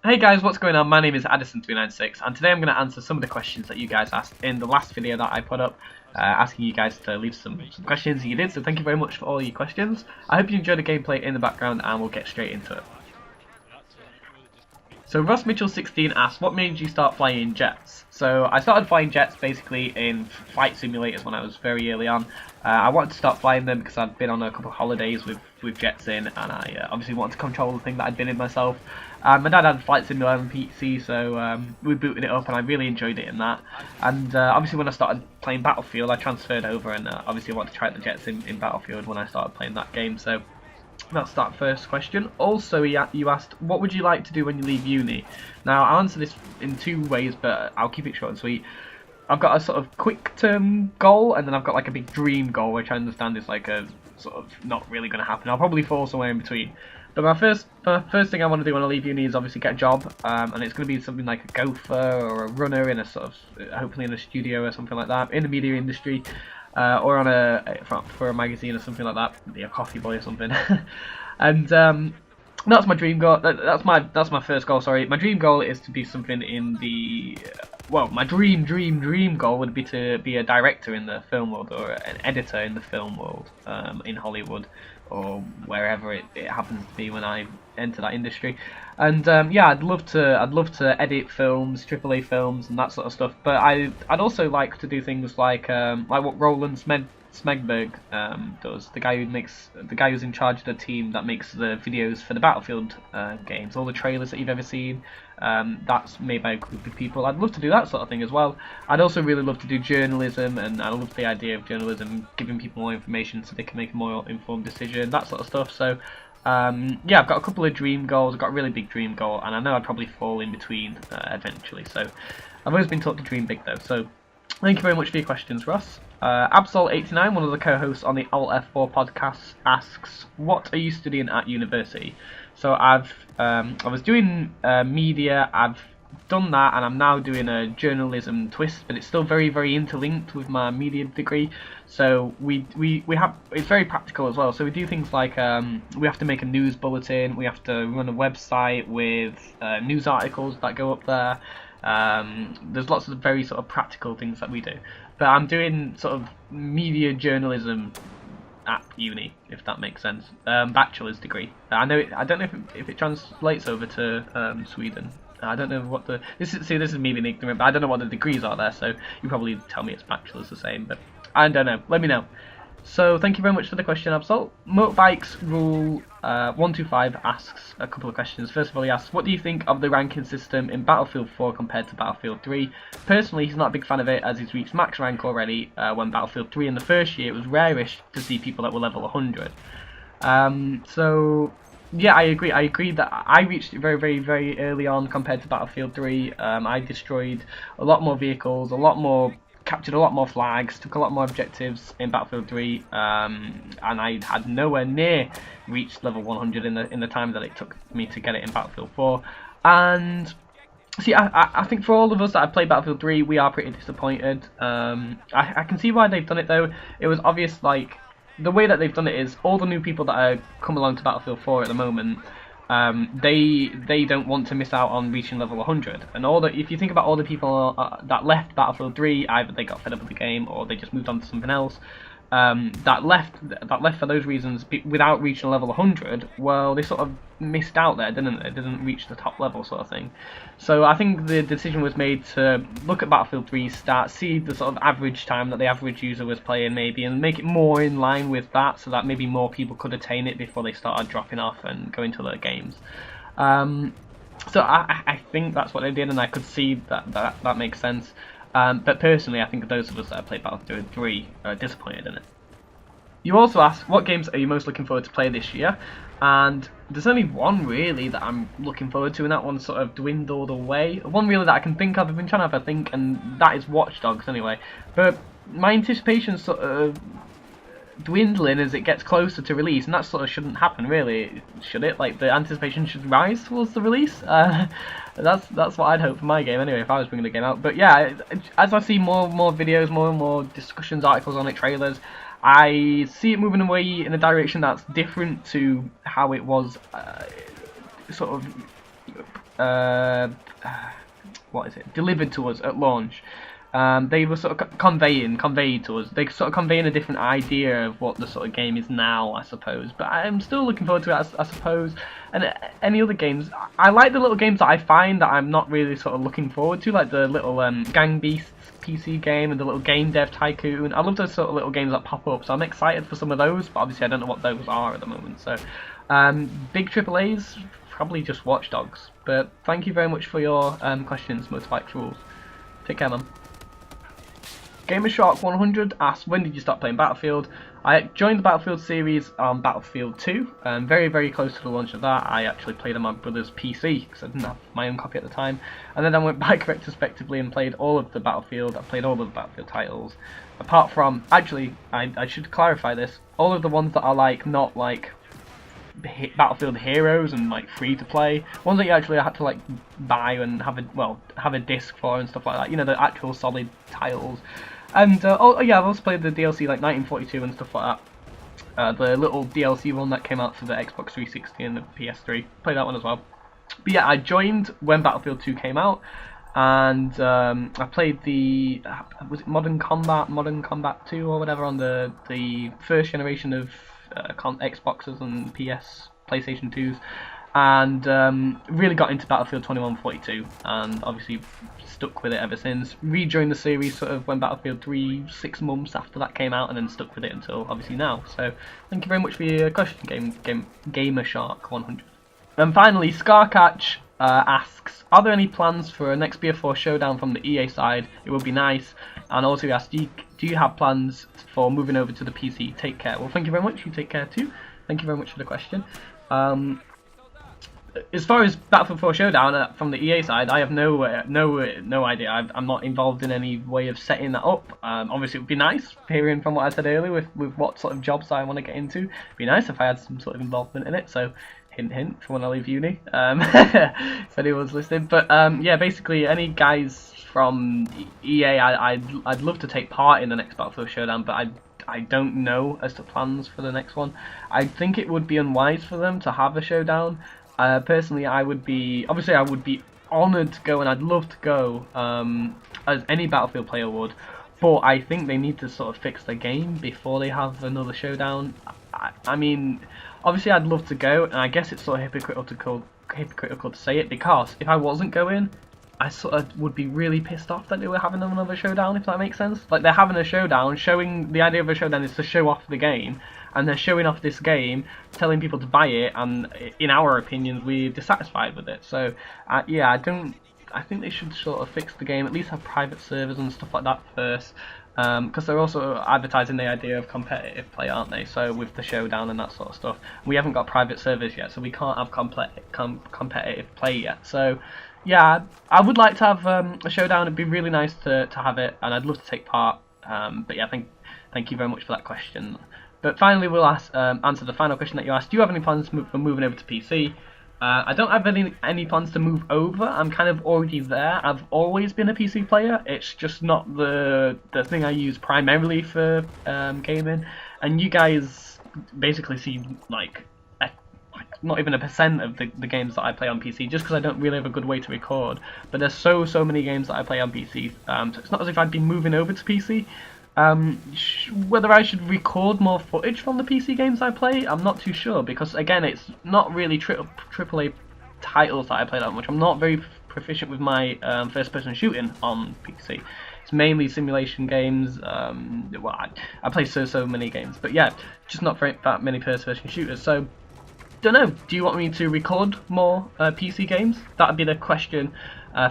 Hey guys, what's going on? My name is Addison396 and today I'm going to answer some of the questions that you guys asked in the last video that I put up, asking you guys to leave some questions, and you did, so thank you very much for all your questions. I hope you enjoyed the gameplay in the background and we'll get straight into it. So Ross Mitchell 16 asks, what made you start flying jets? So I started flying jets basically in flight simulators when I was very early on. I wanted to start flying them because I'd been on a couple of holidays with jets in, and I obviously wanted to control the thing that I'd been in myself. My dad had a flight simulator on PC, so we booted it up and I really enjoyed it in that. And obviously when I started playing Battlefield, I transferred over, and obviously I wanted to try out the jets in Battlefield when I started playing that game. So that's that first question. Also, you asked, what would you like to do when you leave uni? Now, I'll answer this in two ways, but I'll keep it short and sweet. I've got a sort of quick-term goal, and then I've got like a big dream goal, which I understand is like a sort of not really going to happen. I'll probably fall somewhere in between. But my first thing I want to do when I leave uni is obviously get a job, and it's going to be something like a gopher or a runner in a sort of, hopefully in a studio or something like that, in the media industry. Or on for a magazine or something like that, be a coffee boy or something. And that's my dream goal. That's my first goal. Sorry, my dream goal is to be something in the my dream goal would be to be a director in the film world or an editor in the film world, in Hollywood or wherever it happens to be when I enter that industry. And yeah, I'd love to edit films, AAA films, and that sort of stuff. But I'd also like to do things like what Roland Smegberg does. The guy who's in charge of the team that makes the videos for the Battlefield games, all the trailers that you've ever seen. That's made by a group of people. I'd love to do that sort of thing as well. I'd also really love to do journalism, and I love the idea of journalism, giving people more information so they can make a more informed decision, that sort of stuff. So yeah, I've got a couple of dream goals. I've got a really big dream goal, and I know I'd probably fall in between eventually. So I've always been taught to dream big though. So thank you very much for your questions, Ross. Absol89, one of the co-hosts on the Alt F4 podcast, asks, what are you studying at university? So I was doing media, I've done that, and I'm now doing a journalism twist, but it's still very, very interlinked with my media degree. So we have, it's very practical as well. So we do things like we have to make a news bulletin, we have to run a website with news articles that go up there. There's lots of very sort of practical things that we do, but I'm doing sort of media journalism at uni, if that makes sense. Bachelor's degree. I don't know if it translates over to Sweden. I don't know what this is me being ignorant, but I don't know what the degrees are there. So you probably tell me it's bachelor's the same, but I don't know. Let me know. So thank you very much for the question, Absol. Motorbikes Rule 125 asks a couple of questions. First of all, he asks, what do you think of the ranking system in Battlefield 4 compared to Battlefield 3? Personally, he's not a big fan of it, as he's reached max rank already, when Battlefield 3 in the first year, it was rarish to see people that were level 100. So yeah, I agree that I reached it very, very, very early on compared to Battlefield 3. I destroyed a lot more vehicles, captured a lot more flags, took a lot more objectives in Battlefield 3, and I had nowhere near reached level 100 in the time that it took me to get it in Battlefield 4. And see, I think for all of us that have played Battlefield 3, we are pretty disappointed. I can see why they've done it though. It was obvious, like, the way that they've done it is all the new people that are come along to Battlefield 4 at the moment, they don't want to miss out on reaching level 100, and if you think about all the people that left Battlefield 3, either they got fed up with the game or they just moved on to something else, that left for those reasons without reaching level 100. Well, they sort of missed out there, didn't they? They didn't reach the top level, sort of thing. So I think the decision was made to look at Battlefield 3's stats, see the sort of average time that the average user was playing maybe, and make it more in line with that, so that maybe more people could attain it before they started dropping off and going to other games. So I think that's what they did, and I could see that makes sense. But personally, I think those of us that have played Battlefield 3 are disappointed in it. You also asked, what games are you most looking forward to play this year? And there's only one really that I'm looking forward to, and that one's sort of dwindled away. One really that I can think of, I've been trying to have a think, and that is Watch Dogs anyway. But my anticipation's sort of dwindling as it gets closer to release, and that sort of shouldn't happen really, should it? Like, the anticipation should rise towards the release. That's what I'd hope for my game anyway, if I was bringing the game out. But yeah, as I see more and more videos, more and more discussions, articles on it, trailers, I see it moving away in a direction that's different to how it was sort of what is it, delivered to us at launch. They were sort of conveyed to us. They sort of conveying a different idea of what the sort of game is now, I suppose. But I'm still looking forward to it, I suppose. And any other games, I like the little games that I find that I'm not really sort of looking forward to, like the little Gang Beasts PC game and the little Game Dev Tycoon. I love those sort of little games that pop up, so I'm excited for some of those. But obviously, I don't know what those are at the moment. So, big AAAs, probably just Watch Dogs. But thank you very much for your questions, Motorbike Rules. Take care, man. GamerShark100 asks, when did you start playing Battlefield? I joined the Battlefield series on Battlefield 2, very, very close to the launch of that. I actually played on my brother's PC, because I didn't have my own copy at the time. And then I went back retrospectively and played all of the Battlefield. I played all of the Battlefield titles. Apart from, actually, I should clarify this, all of the ones that are like, not like Battlefield Heroes and like free to play, ones that you actually had to like buy and have a disc for and stuff like that, you know, the actual solid titles. And oh yeah, I've also played the DLC like 1942 and stuff like that, the little DLC one that came out for the Xbox 360 and the PS3, played that one as well. But yeah, I joined when Battlefield 2 came out, and I played the was it Modern Combat 2 or whatever on the first generation of Xboxes and PlayStation 2s, and really got into Battlefield 2142, and obviously stuck with it ever since. Rejoined the series sort of when Battlefield 3, 6 months after that came out, and then stuck with it until obviously now. So thank you very much for your question, GamerShark100. And finally, Scarcatch asks, are there any plans for a next BF4 Showdown from the EA side? It would be nice. And also he asks, do you have plans for moving over to the PC? Take care. Well, thank you very much. You take care too. Thank you very much for the question. As far as Battlefield 4 Showdown from the EA side, I have no idea. I'm not involved in any way of setting that up. Obviously, it would be nice, hearing from what I said earlier with what sort of jobs I want to get into. It'd be nice if I had some sort of involvement in it. So, hint, hint, for when I leave uni, if anyone's listening. But yeah, basically, any guys from EA, I'd love to take part in the next Battlefield Showdown, but I don't know as to plans for the next one. I think it would be unwise for them to have a showdown. Personally, I would be honoured to go, and I'd love to go, as any Battlefield player would, but I think they need to sort of fix the game before they have another showdown. I mean, obviously I'd love to go, and I guess it's sort of hypocritical to say it, because if I wasn't going, I sort of would be really pissed off that they were having another showdown, if that makes sense. Like, they're having a showdown, showing the idea of a showdown is to show off the game, and they're showing off this game, telling people to buy it, and in our opinions, we're dissatisfied with it. So, yeah, I think they should sort of fix the game, at least have private servers and stuff like that first, because they're also advertising the idea of competitive play, aren't they? So with the showdown and that sort of stuff, we haven't got private servers yet, so we can't have competitive play yet. So yeah, I would like to have a showdown. It'd be really nice to have it, and I'd love to take part. But yeah, thank you very much for that question. But finally, we'll answer the final question that you asked. Do you have any plans for moving over to PC? I don't have any plans to move over. I'm kind of already there. I've always been a PC player. It's just not the thing I use primarily for gaming. And you guys basically see like not even a % of the games that I play on PC, just because I don't really have a good way to record. But there's so many games that I play on PC. So it's not as if I'd be moving over to PC. Whether I should record more footage from the PC games I play, I'm not too sure, because again, it's not really AAA titles that I play that much. I'm not very proficient with my first-person shooting on PC. It's mainly simulation games. Well, I play so many games, but yeah, just not that many first-person shooters. So, don't know. Do you want me to record more PC games? That would be the question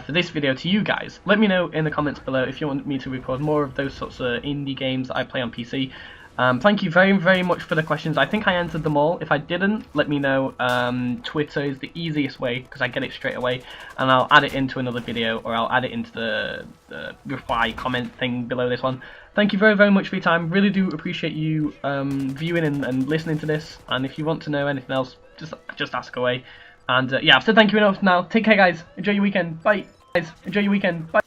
for this video to you guys. Let me know in the comments below if you want me to record more of those sorts of indie games that I play on PC. Thank you very much for the questions. I think I answered them all. If I didn't, let me know. Twitter is the easiest way, because I get it straight away, and I'll add it into another video, or I'll add it into the reply comment thing below this one. Thank you very much for your time. Really do appreciate you viewing and listening to this, and if you want to know anything else, just ask away. And yeah, I've said thank you enough now. Take care, guys. Enjoy your weekend. Bye. Guys, enjoy your weekend. Bye.